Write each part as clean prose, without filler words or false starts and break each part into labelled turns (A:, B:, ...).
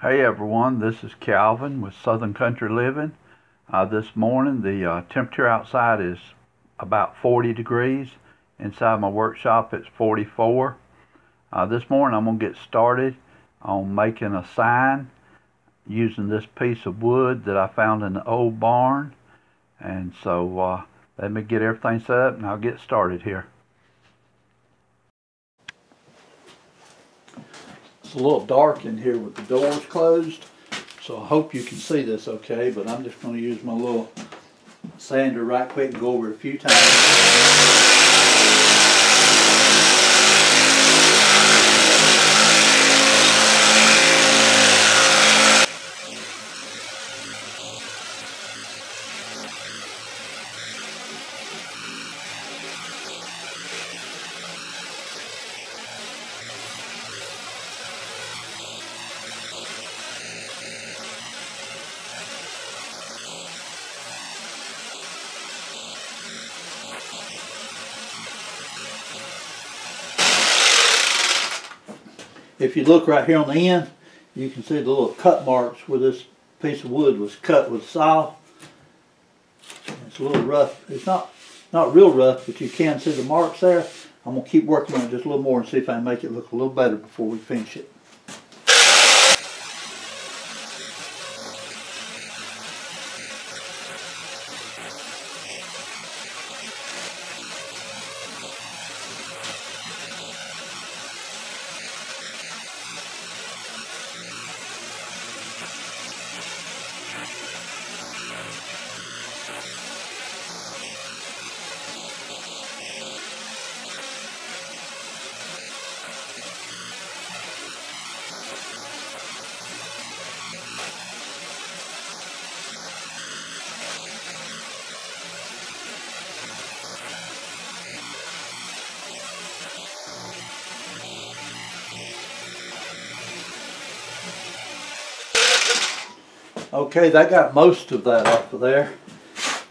A: Hey everyone, this is Calvin with Southern Country Living. This morning the temperature outside is about 40 degrees. Inside my workshop it's 44. This morning I'm going to get started on making a sign using this piece of wood that I found in the old barn. And so let me get everything set up and I'll get started here. It's a little dark in here with the doors closed, so I hope you can see this okay, but I'm just going to use my little sander right quick and go over it a few times. If you look right here on the end, you can see the little cut marks where this piece of wood was cut with saw. It's a little rough. It's not real rough, but you can see the marks there. I'm going to keep working on it just a little more and see if I can make it look a little better before we finish it. Okay, that got most of that off of there.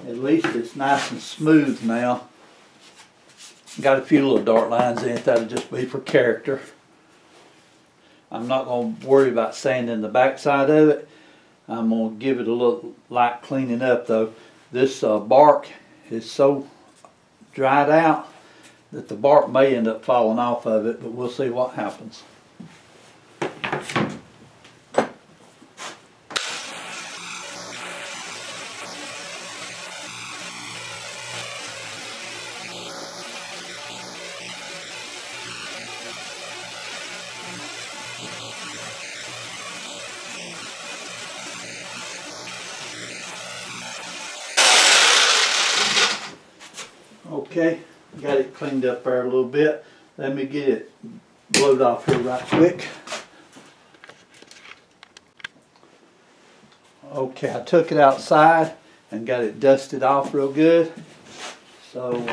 A: At least it's nice and smooth now. Got a few little dark lines in it. That'll just be for character. I'm not going to worry about sanding the back side of it. I'm going to give it a little light cleaning up though. This bark is so dried out that the bark may end up falling off of it, but we'll see what happens. Okay, got it cleaned up there a little bit. Let me get it blowed off here right quick. Okay, I took it outside and got it dusted off real good. So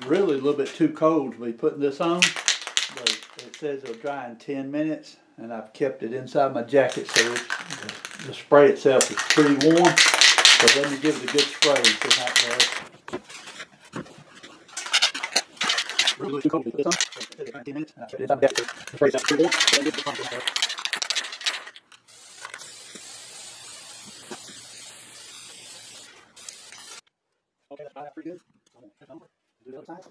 A: really a little bit too cold to be putting this on, but it says it'll dry in 10 minutes and I've kept it inside my jacket so the spray itself is pretty warm. So let me give it a good spray and see how it goes. Really too cold to put this on. 10 minutes and I've kept it inside my jacket. The spray's pretty warm. So let me give it a spray. Okay, that's dried out pretty good. I'm going to flip over. Do the other side.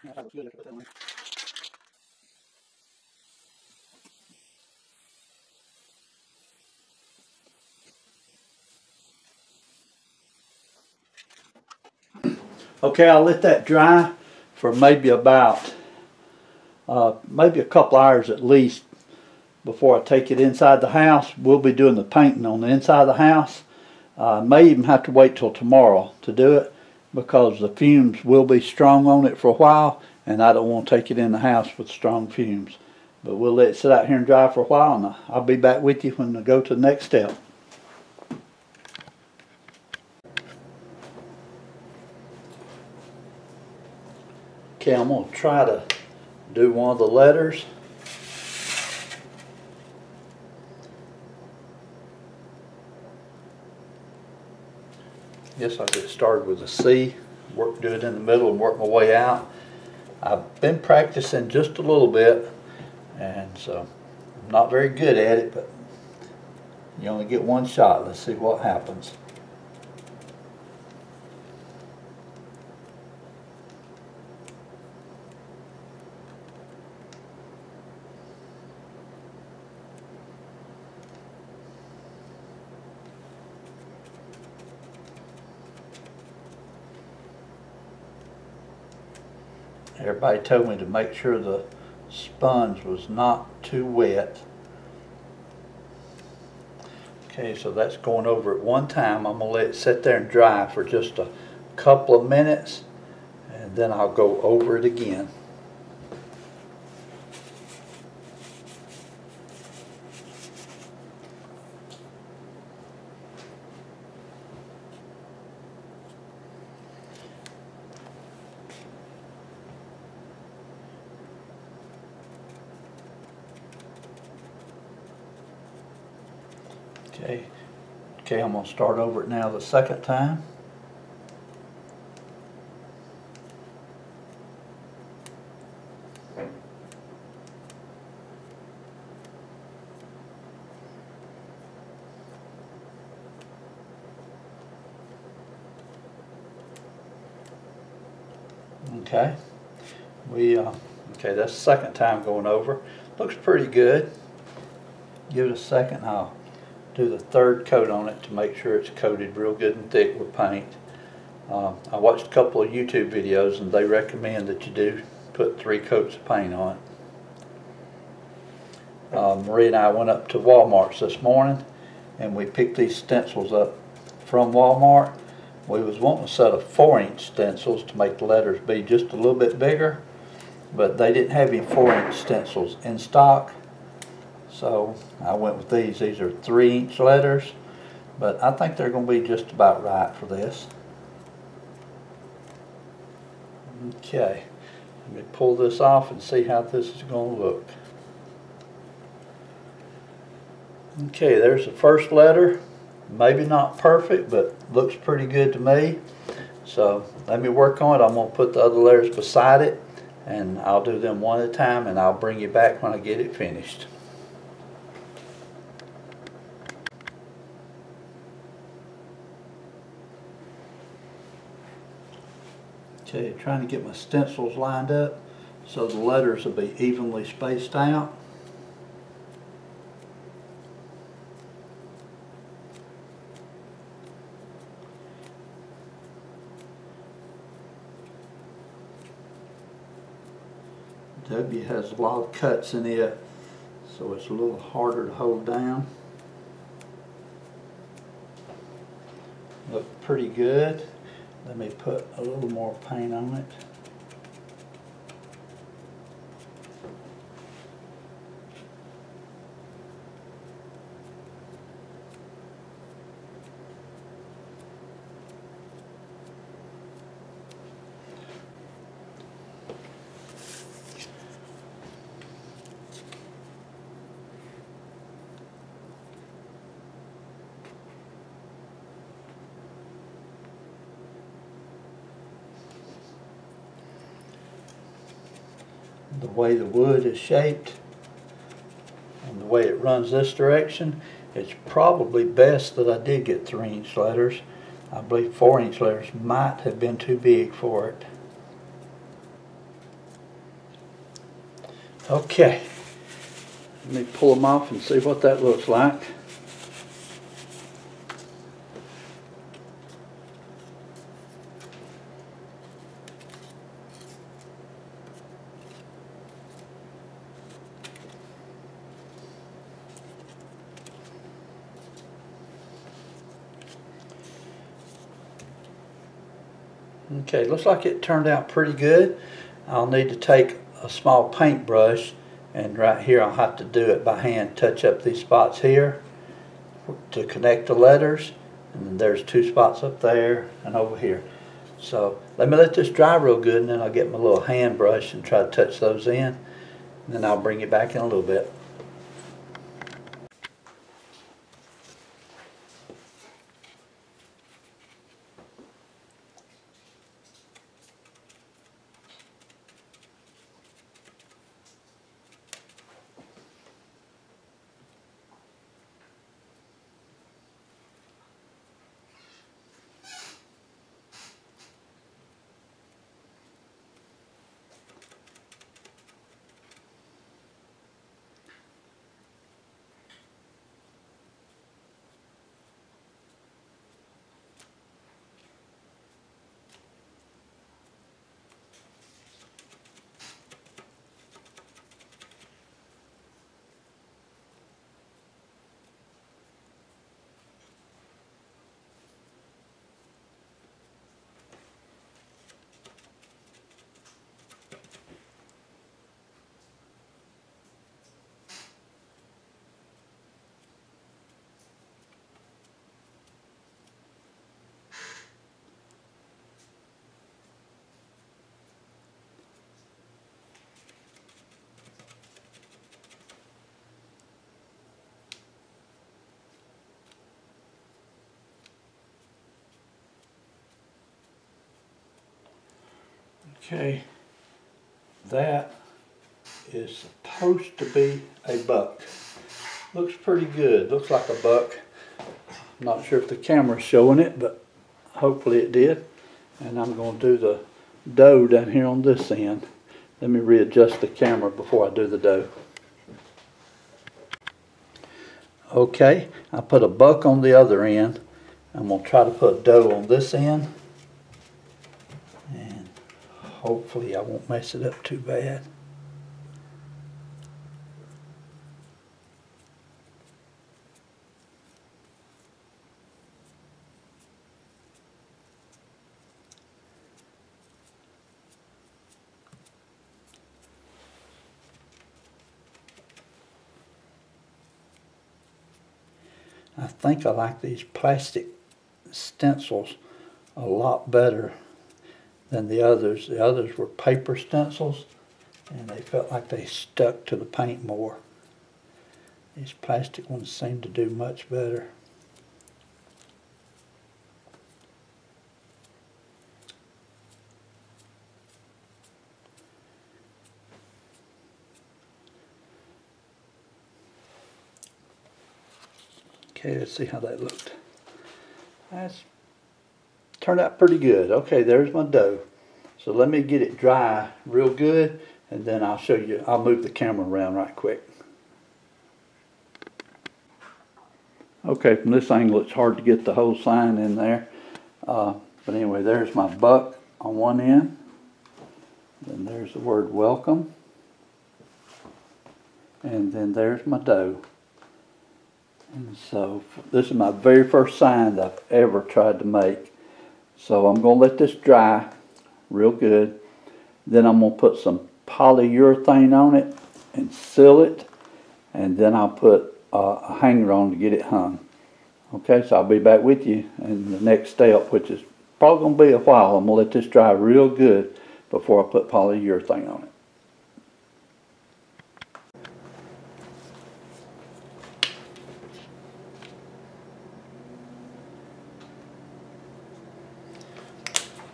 A: That looks good. I can put that on there. Okay, I'll let that dry for maybe about maybe a couple hours at least before I take it inside the house. We'll be doing the painting on the inside of the house. May even have to wait till tomorrow to do it because the fumes will be strong on it for a while, and I don't want to take it in the house with strong fumes. But we'll let it sit out here and dry for a while, and I'll be back with you when I go to the next step. Okay, I'm going to try to do one of the letters. Guess I'll get started with a C, do it in the middle and work my way out. I've been practicing just a little bit, and so I'm not very good at it, but you only get one shot. Let's see what happens. Everybody told me to make sure the sponge was not too wet. Okay, so that's going over at one time. I'm going to let it sit there and dry for just a couple of minutes, and then I'll go over it again. Okay, I'm going to start over it now the second time. Okay, okay, that's the second time going over. Looks pretty good. Give it a second. I'll do the third coat on it to make sure it's coated real good and thick with paint. I watched a couple of YouTube videos, and they recommend that you do put 3 coats of paint on it. Marie and I went up to Walmart's this morning, and we picked these stencils up from Walmart. We was wanting a set of 4-inch stencils to make the letters be just a little bit bigger, but they didn't have any 4-inch stencils in stock. So I went with these. These are 3-inch letters, but I think they're going to be just about right for this. Okay, let me pull this off and see how this is going to look. Okay, there's the first letter. Maybe not perfect, but looks pretty good to me. So let me work on it. I'm going to put the other letters beside it, and I'll do them one at a time, and I'll bring you back when I get it finished. Okay, trying to get my stencils lined up so the letters will be evenly spaced out. W has a lot of cuts in it, so it's a little harder to hold down. Look pretty good. Let me put a little more paint on it. The way the wood is shaped and the way it runs this direction, it's probably best that I did get 3-inch letters. I believe 4-inch letters might have been too big for it. Okay, let me pull them off and see what that looks like. Okay, looks like it turned out pretty good. I'll need to take a small paintbrush And right here I'll have to do it by hand, touch up these spots here to connect the letters, and then there's 2 spots up there and over here. So let me let this dry real good, and then I'll get my little hand brush and try to touch those in, and then I'll bring it back in a little bit. Okay, that is supposed to be a buck. Looks pretty good, looks like a buck. I'm not sure if the camera's showing it, but hopefully it did. And I'm going to do the doe down here on this end. Let me readjust the camera before I do the doe. Okay, I put a buck on the other end. I'm going to try to put doe on this end. And hopefully I won't mess it up too bad. I think I like these plastic stencils a lot better than the others. The others were paper stencils and they felt like they stuck to the paint more. These plastic ones seem to do much better. Okay, let's see how that looked. That's turned out pretty good. Okay, there's my doe. So let me get it dry real good, and then I'll show you. I'll move the camera around right quick. Okay, from this angle it's hard to get the whole sign in there. But anyway, there's my buck on one end. Then there's the word welcome. And then there's my doe. And so this is my very first sign that I've ever tried to make. So I'm going to let this dry real good. Then I'm going to put some polyurethane on it and seal it. And then I'll put a hanger on to get it hung. Okay, so I'll be back with you in the next step, which is probably going to be a while. I'm going to let this dry real good before I put polyurethane on it.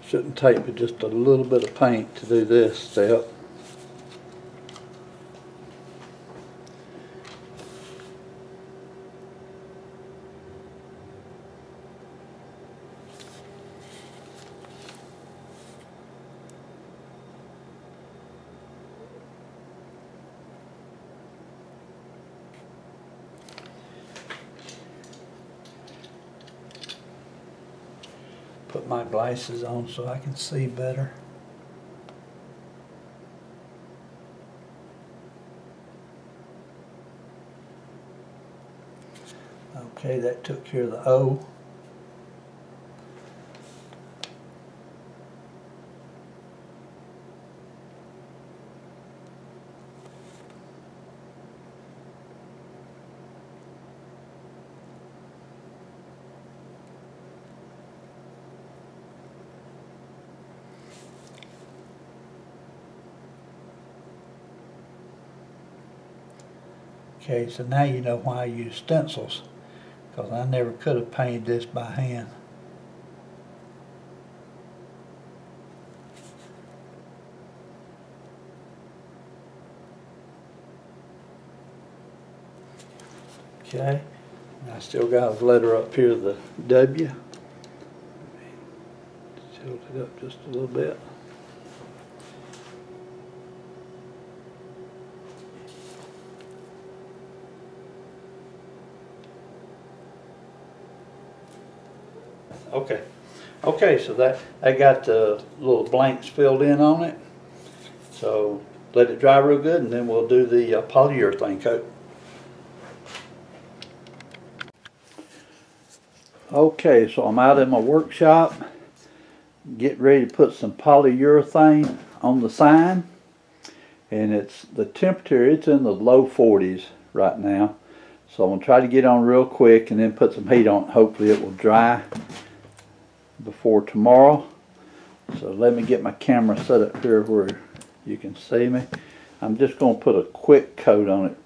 A: Shouldn't take but just a little bit of paint to do this step. Put my glasses on so I can see better. Okay, that took care of the O. Okay, so now you know why I use stencils, because I never could have painted this by hand. Okay, and I still got a letter up here, the W. Tilt it up just a little bit. Okay, so that I got the little blanks filled in on it. So let it dry real good, and then we'll do the polyurethane coat. Okay, so I'm out in my workshop, getting ready to put some polyurethane on the sign, and the temperature, it's in the low 40s right now. So I'm gonna try to get on real quick and then put some heat on it. Hopefully it will dry before tomorrow. So let me get my camera set up here where you can see me. I'm just going to put a quick coat on it.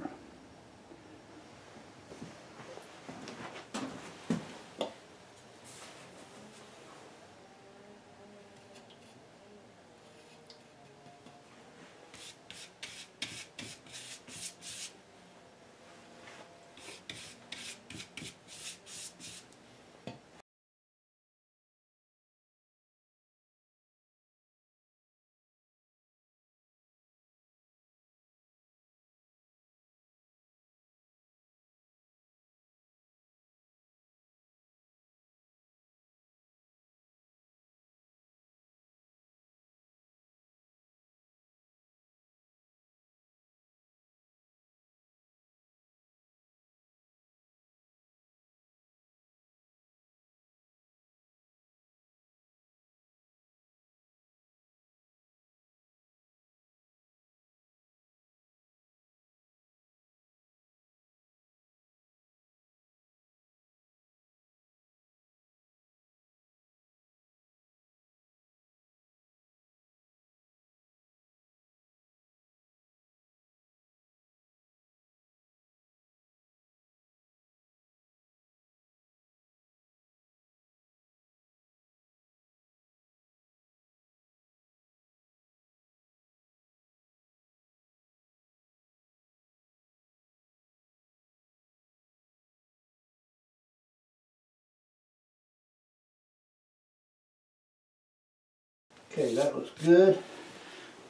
A: Okay, that looks good.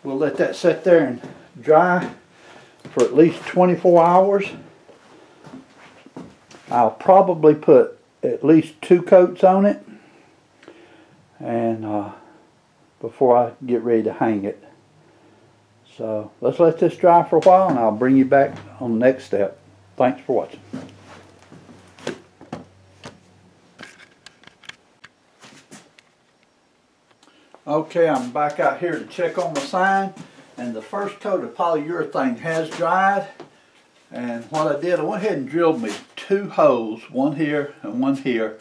A: We'll let that sit there and dry for at least 24 hours. I'll probably put at least 2 coats on it, and before I get ready to hang it. So let's let this dry for a while, and I'll bring you back on the next step. Thanks for watching. Okay, I'm back out here to check on my sign, and the first coat of polyurethane has dried. And what I did, I went ahead and drilled me 2 holes, one here and one here,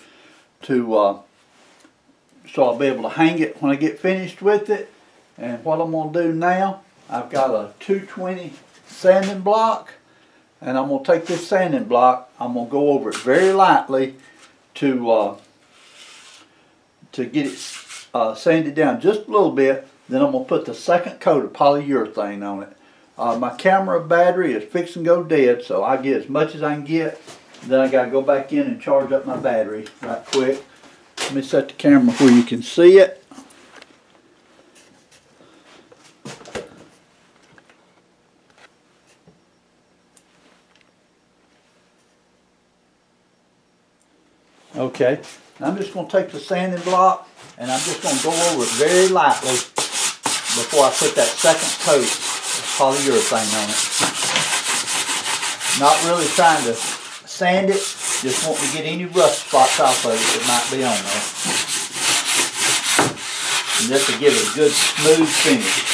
A: to so I'll be able to hang it when I get finished with it. And what I'm going to do now, I've got a 220 sanding block, and I'm going to take this sanding block, I'm going to go over it very lightly to get it sanded down just a little bit. Then I'm going to put the second coat of polyurethane on it. My camera battery is fixing to go dead, so I get as much as I can get. Then I got to go back in and charge up my battery right quick. Let me set the camera where you can see it. Okay, I'm just going to take the sanding block, and I'm just going to go over it very lightly before I put that second coat of polyurethane on it. Not really trying to sand it, just want to get any rust spots off of it that might be on there. And just to give it a good smooth finish.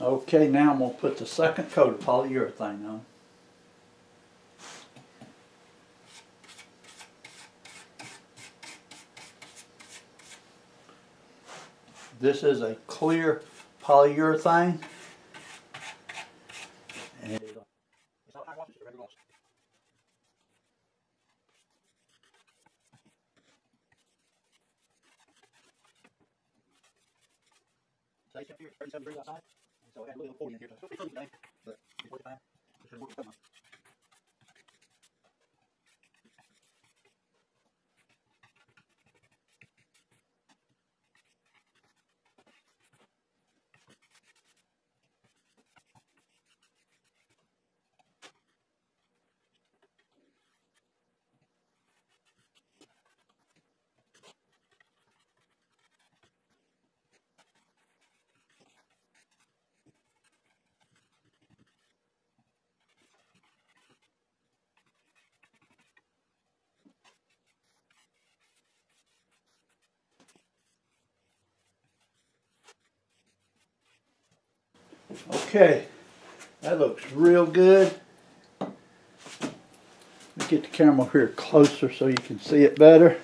A: Okay, now I'm going to put the second coat of polyurethane on. This is a clear polyurethane. And it's not high wash, it's regular wash. So it's up here, 37 degrees outside. So I had a little 40 in here. So it's really today, but it's working fine. It should work with someone. Okay, that looks real good. Let me get the camera over here closer so you can see it better.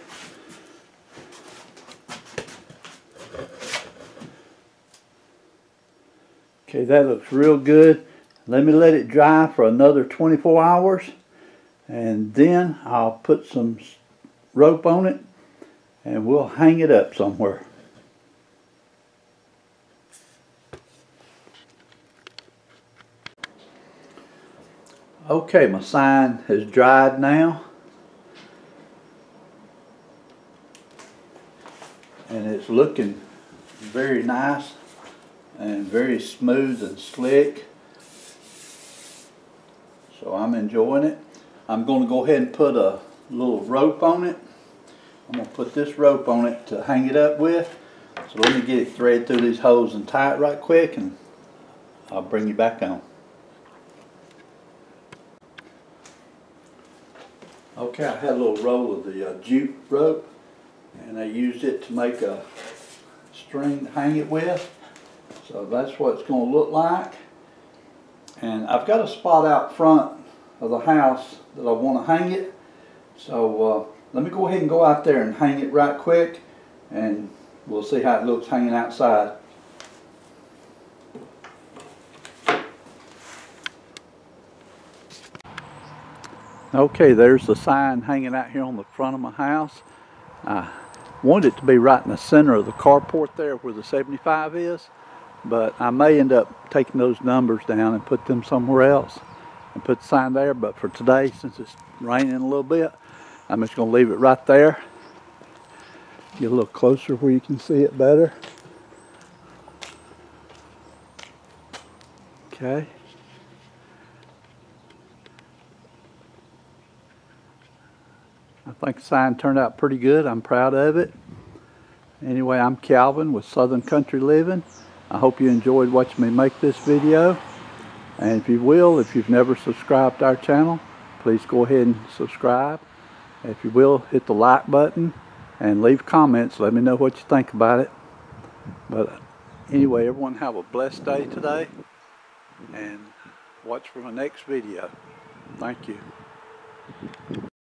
A: Okay, that looks real good. Let me let it dry for another 24 hours and then I'll put some rope on it and we'll hang it up somewhere. Okay, my sign has dried now, and it's looking very nice and very smooth and slick, so I'm enjoying it. I'm going to go ahead and put a little rope on it. I'm going to put this rope on it to hang it up with, so let me get it threaded through these holes and tie it right quick and I'll bring you back on. Okay, I had a little roll of the jute rope and I used it to make a string to hang it with. So that's what it's going to look like. And I've got a spot out front of the house that I want to hang it. So let me go ahead and go out there and hang it right quick and we'll see how it looks hanging outside. Okay, there's the sign hanging out here on the front of my house. I want it to be right in the center of the carport there where the 75 is, but I may end up taking those numbers down and put them somewhere else and put the sign there. But for today, since it's raining a little bit, I'm just going to leave it right there. Get a little closer where you can see it better. Okay. I think the sign turned out pretty good. I'm proud of it. Anyway, I'm Calvin with Southern Country Living. I hope you enjoyed watching me make this video. And if you will, if you've never subscribed to our channel, please go ahead and subscribe. If you will, hit the like button and leave comments. Let me know what you think about it. But anyway, everyone have a blessed day today. And watch for my next video. Thank you.